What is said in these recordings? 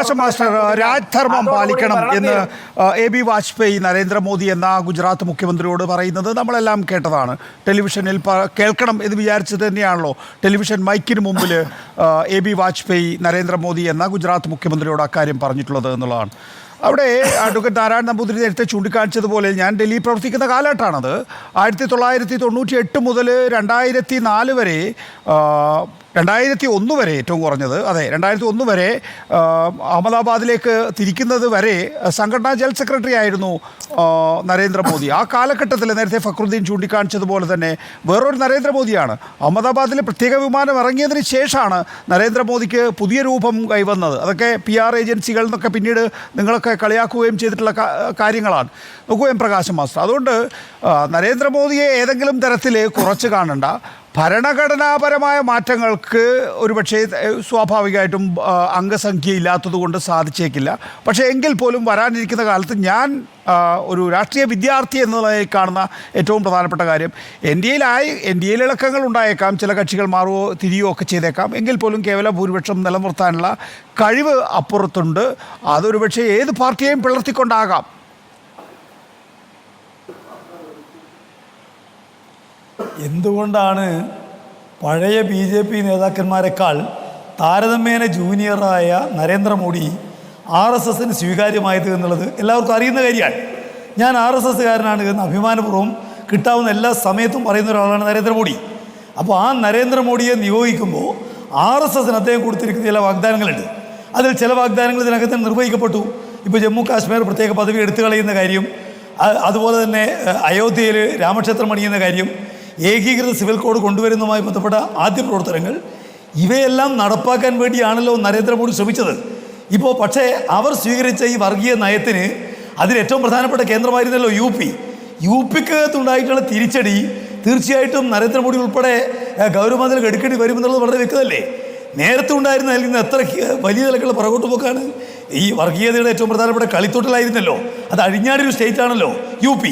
Prakash master, രാജ്ധർമ്മം പാലിക്കണം എന്ന് AB. Vajpayee Narendra Modi എന്ന ഗുജറാത്ത് മുഖ്യമന്ത്രിയോട് പറയുന്നത് നമ്മളെല്ലാം കേട്ടതാണ്. ടെലിവിഷനിൽ കേൾക്കണം എന്ന് വിചാരിച്ചത് തന്നെയാണല്ലോ ടെലിവിഷൻ മൈക്കിന് മുമ്പിൽ എ.ബി. വാജ്പേയി നരേന്ദ്രമോദി എന്ന ഗുജറാത്ത് മുഖ്യമന്ത്രിയോട് അക്കാര്യം പറഞ്ഞിട്ടുള്ളത് എന്നുള്ളതാണ്. അവിടെ അഡ്വക്കേറ്റ് നാരായണ നമ്പൂതിരി നേരത്തെ ചൂണ്ടിക്കാണിച്ചതുപോലെ ഞാൻ ഡൽഹിയിൽ പ്രവർത്തിക്കുന്ന കാലഘട്ടമാണത്. 1998 മുതൽ 2004 വരെ 2001 വരെ ഏറ്റവും കുറഞ്ഞത്, അതെ 2001 വരെ അഹമ്മദാബാദിലേക്ക് തിരിക്കുന്നത് വരെ സംഘടനാ ജനറൽ സെക്രട്ടറി ആയിരുന്നു നരേന്ദ്രമോദി. ആ കാലഘട്ടത്തിൽ നേരത്തെ ഫക്രുദ്ദീൻ ചൂണ്ടിക്കാണിച്ചതുപോലെ തന്നെ വേറൊരു നരേന്ദ്രമോദിയാണ്. അഹമ്മദാബാദിൽ പ്രത്യേക വിമാനം ഇറങ്ങിയതിന് ശേഷമാണ് നരേന്ദ്രമോദിക്ക് പുതിയ രൂപം കൈവന്നത്. അതൊക്കെ PR ഏജൻസികൾ എന്നൊക്കെ പിന്നീട് നിങ്ങളൊക്കെ കളിയാക്കുകയും ചെയ്തിട്ടുള്ള കാര്യങ്ങളാണ്. നോക്കൂ പ്രകാശ് മാസ്റ്റർ, അതുകൊണ്ട് നരേന്ദ്രമോദിയെ ഏതെങ്കിലും തരത്തിൽ കുറച്ച് കാണണ്ട. ഭരണഘടനാപരമായ മാറ്റങ്ങൾക്ക് ഒരുപക്ഷെ സ്വാഭാവികമായിട്ടും അംഗസംഖ്യ ഇല്ലാത്തതുകൊണ്ട് സാധിച്ചേക്കില്ല. പക്ഷേ എങ്കിൽ പോലും വരാനിരിക്കുന്ന കാലത്ത് ഞാൻ ഒരു രാഷ്ട്രീയ വിദ്യാർത്ഥി എന്നതായി കാണുന്ന ഏറ്റവും പ്രധാനപ്പെട്ട കാര്യം എൻ ഡി എയിൽ ഇളക്കങ്ങൾ ഉണ്ടായേക്കാം, ചില കക്ഷികൾ മാറുകയോ തിരിയുകയോ ഒക്കെ ചെയ്തേക്കാം. എങ്കിൽ പോലും കേവല ഭൂരിപക്ഷം നിലനിർത്താനുള്ള കഴിവ് അപ്പുറത്തുണ്ട്. അതൊരു പക്ഷേ ഏത് പാർട്ടിയെയും പിളർത്തിക്കൊണ്ടാകാം. എന്തുകൊണ്ടാണ് പഴയ BJP നേതാക്കന്മാരെക്കാൾ താരതമ്യേന ജൂനിയറായ നരേന്ദ്രമോദി RSSന് സ്വീകാര്യമായത് എന്നുള്ളത് എല്ലാവർക്കും അറിയുന്ന കാര്യമാണ്. ഞാൻ RSSകാരനാണ് എന്ന് അഭിമാനപൂർവ്വം കിട്ടാവുന്ന എല്ലാ സമയത്തും പറയുന്ന ഒരാളാണ് നരേന്ദ്രമോദി. അപ്പോൾ ആ നരേന്ദ്രമോദിയെ നിയോഗിക്കുമ്പോൾ RSSന് അദ്ദേഹം കൊടുത്തിരിക്കുന്ന ചില വാഗ്ദാനങ്ങളുണ്ട്. അതിൽ ചില വാഗ്ദാനങ്ങൾ ഇതിനകത്ത് നിർവഹിക്കപ്പെട്ടു. ഇപ്പോൾ ജമ്മു കാശ്മീർ പ്രത്യേക പദവി എടുത്തു കളയുന്ന കാര്യം, അതുപോലെ തന്നെ അയോധ്യയിൽ രാമക്ഷേത്രം പണിയുന്ന കാര്യം, ഏകീകൃത സിവിൽ കോഡ് കൊണ്ടുവരുന്നതുമായി ബന്ധപ്പെട്ട ആദ്യ പ്രവർത്തനങ്ങൾ, ഇവയെല്ലാം നടപ്പാക്കാൻ വേണ്ടിയാണല്ലോ നരേന്ദ്രമോദി ശ്രമിച്ചത്. ഇപ്പോൾ പക്ഷേ അവർ സ്വീകരിച്ച ഈ വർഗീയ നയത്തിന് അതിലേറ്റവും പ്രധാനപ്പെട്ട കേന്ദ്രമായിരുന്നല്ലോ യു പിക്കകത്തുണ്ടായിട്ടുള്ള തിരിച്ചടി തീർച്ചയായിട്ടും നരേന്ദ്രമോദി ഉൾപ്പെടെ ഗൗരവത്തിൽ എടുക്കേണ്ടി വരുമെന്നുള്ളത് വളരെ വ്യക്തമല്ലേ. നേരത്തെ ഉണ്ടായിരുന്ന നൽകുന്ന എത്ര വലിയ നിലക്കുള്ള പുറകോട്ട് പോക്കാണ്. ഈ വർഗീയതയുടെ ഏറ്റവും പ്രധാനപ്പെട്ട കളിത്തോട്ടിലായിരുന്നല്ലോ. അത് അഴിഞ്ഞാടിയൊരു സ്റ്റേറ്റ് ആണല്ലോ UP.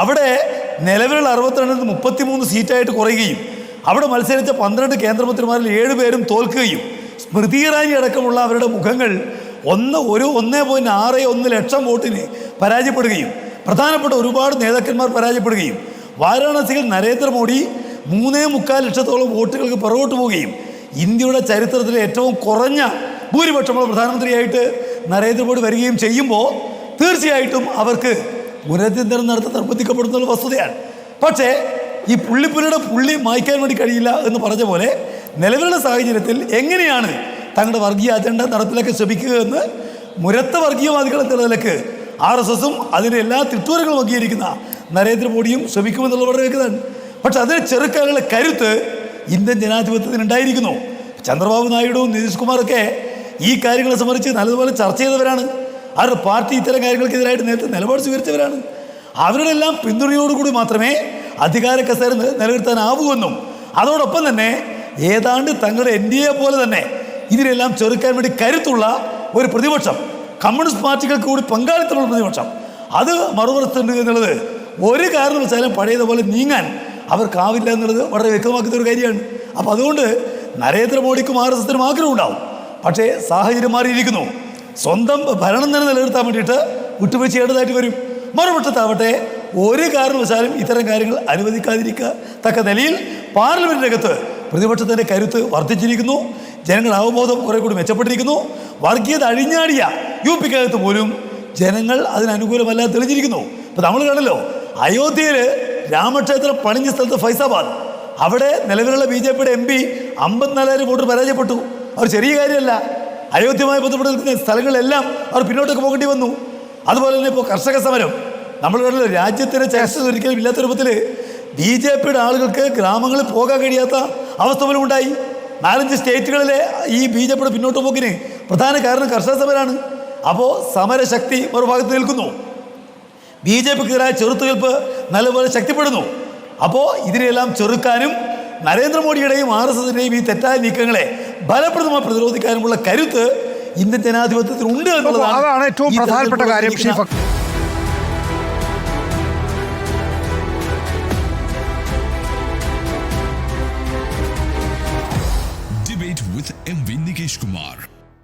അവിടെ നിലവിലുള്ള 62 33 സീറ്റായിട്ട് കുറയുകയും അവിടെ മത്സരിച്ച 12 കേന്ദ്രമന്ത്രിമാരിൽ 7 പേരും തോൽക്കുകയും സ്മൃതി ഇറാനി അടക്കമുള്ള അവരുടെ മുഖങ്ങൾ 1.61 ലക്ഷം വോട്ടിന് പരാജയപ്പെടുകയും പ്രധാനപ്പെട്ട ഒരുപാട് നേതാക്കന്മാർ പരാജയപ്പെടുകയും വാരാണസിയിൽ നരേന്ദ്രമോദി 3.25 ലക്ഷത്തോളം വോട്ടുകൾക്ക് പുറകോട്ട് പോവുകയും ഇന്ത്യയുടെ ചരിത്രത്തിലെ ഏറ്റവും കുറഞ്ഞ ഭൂരിപക്ഷമുള്ള പ്രധാനമന്ത്രിയായിട്ട് നരേന്ദ്രമോദി വരികയും ചെയ്യുമ്പോൾ തീർച്ചയായിട്ടും അവർക്ക് പുനരധിന്തരം നടത്താൻ നിർബന്ധിക്കപ്പെടുന്ന വസ്തുതയാണ്. പക്ഷേ ഈ പുള്ളിപ്പുലിയുടെ പുള്ളി മായ്ക്കാൻ വേണ്ടി കഴിയില്ല എന്ന് പറഞ്ഞ പോലെ നിലവിലുള്ള സാഹചര്യത്തിൽ എങ്ങനെയാണ് തങ്ങളുടെ വർഗീയ അജണ്ട നടപ്പിലാക്കാൻ ശ്രമിക്കുക എന്ന് മുരത്ത വർഗീയവാദികൾ എന്ന നിലയ്ക്ക് RSSും അതിൻ്റെ എല്ലാ തിട്ടൂരങ്ങളും അംഗീകരിക്കുന്ന നരേന്ദ്രമോദിയും ശ്രമിക്കുമെന്നുള്ള വളരെ വ്യക്തമാണ്. പക്ഷെ അതിനെ ചെറുക്കാനുള്ള കരുത്ത് ഇന്ത്യൻ ജനാധിപത്യത്തിന് ഉണ്ടായിരിക്കുന്നു. ചന്ദ്രബാബു നായിഡുവും നിതീഷ് കുമാറൊക്കെ ഈ കാര്യങ്ങളെ സംബന്ധിച്ച് നല്ലതുപോലെ ചർച്ച ചെയ്തവരാണ്. അവരുടെ പാർട്ടി ഇത്തരം കാര്യങ്ങൾക്കെതിരായിട്ട് നേരത്തെ നിലപാട് സ്വീകരിച്ചവരാണ്. അവരുടെ എല്ലാം പിന്തുണയോടുകൂടി മാത്രമേ അധികാര കസേര നിലനിർത്താനാവൂവെന്നും അതോടൊപ്പം തന്നെ ഏതാണ്ട് തങ്ങളുടെ NDA പോലെ തന്നെ ഇതിനെല്ലാം ചെറുക്കാൻ വേണ്ടി കരുത്തുള്ള ഒരു പ്രതിപക്ഷം, കമ്മ്യൂണിസ്റ്റ് പാർട്ടികൾക്ക് കൂടി പങ്കാളിത്തമുള്ള പ്രതിപക്ഷം, അത് മറുപുറത്തുണ്ട് എന്നുള്ളത് ഒരു കാരണവശാലും പഴയതുപോലെ നീങ്ങാൻ അവർക്കാവില്ല എന്നുള്ളത് വളരെ വ്യക്തമാക്കുന്ന ഒരു കാര്യമാണ്. അപ്പോൾ അതുകൊണ്ട് നരേന്ദ്രമോദിക്കും RSSനും ആഗ്രഹമുണ്ടാവും. പക്ഷേ സാഹചര്യം മാറിയിരിക്കുന്നു. സ്വന്തം ഭരണം തന്നെ നിലനിർത്താൻ വേണ്ടിയിട്ട് വിട്ടുവീഴ്ച ചെയ്യേണ്ടതായിട്ട് വരും. മറുപക്ഷത്താവട്ടെ ഒരു കാരണവശാലും ഇത്തരം കാര്യങ്ങൾ അനുവദിക്കാതിരിക്കത്തക്ക നിലയിൽ പാർലമെൻറ്റിനകത്ത് പ്രതിപക്ഷത്തിൻ്റെ കരുത്ത് വർദ്ധിച്ചിരിക്കുന്നു. ജനങ്ങളുടെ അവബോധം കുറെ കൂടി മെച്ചപ്പെട്ടിരിക്കുന്നു. വർഗീയത അഴിഞ്ഞാടിയ UPക്കകത്ത് പോലും ജനങ്ങൾ അതിനനുകൂലമല്ലാതെ തെളിഞ്ഞിരിക്കുന്നു. ഇപ്പം നമ്മൾ കണ്ടല്ലോ അയോധ്യയിൽ രാമക്ഷേത്രം പണിഞ്ഞ സ്ഥലത്ത് ഫൈസാബാദ്, അവിടെ നിലവിലുള്ള BJPയുടെ MP 54,000 വോട്ട് പരാജയപ്പെട്ടു. അവർ ചെറിയ കാര്യമല്ല. അയോധ്യയുമായി ബന്ധപ്പെട്ട് നിൽക്കുന്ന സ്ഥലങ്ങളിലെല്ലാം അവർ പിന്നോട്ടൊക്കെ പോകേണ്ടി വന്നു. അതുപോലെ തന്നെ ഇപ്പോൾ കർഷക സമരം നമ്മൾ കണ്ടല്ലോ. രാജ്യത്തിൻ്റെ ചർച്ച ഒരിക്കലും ഇല്ലാത്ത രൂപത്തിൽ BJPയുടെ ആളുകൾക്ക് ഗ്രാമങ്ങളിൽ പോകാൻ കഴിയാത്ത അവസ്ഥ പോലും ഉണ്ടായി. 4-5 സ്റ്റേറ്റുകളിലെ ഈ BJPയുടെ പിന്നോട്ട് പോക്കിന് പ്രധാന കാരണം കർഷക സമരമാണ്. അപ്പോൾ സമരശക്തി മറുഭാഗത്ത് നിൽക്കുന്നു. BJPക്കെതിരായ ചെറുത്തുനിൽപ്പ് നല്ലപോലെ ശക്തിപ്പെടുന്നു. അപ്പോൾ ഇതിനെല്ലാം ചെറുക്കാനും നരേന്ദ്രമോദിയുടെയും RSSന്റെയും ഈ തെറ്റായ നീക്കങ്ങളെ ഫലപ്രദമായി പ്രതിരോധിക്കാനുമുള്ള കരുത്ത് ഇന്ത്യൻ ജനാധിപത്യത്തിനുണ്ട് എന്നുള്ളതാണ് ഏറ്റവും പ്രധാനപ്പെട്ട കാര്യം.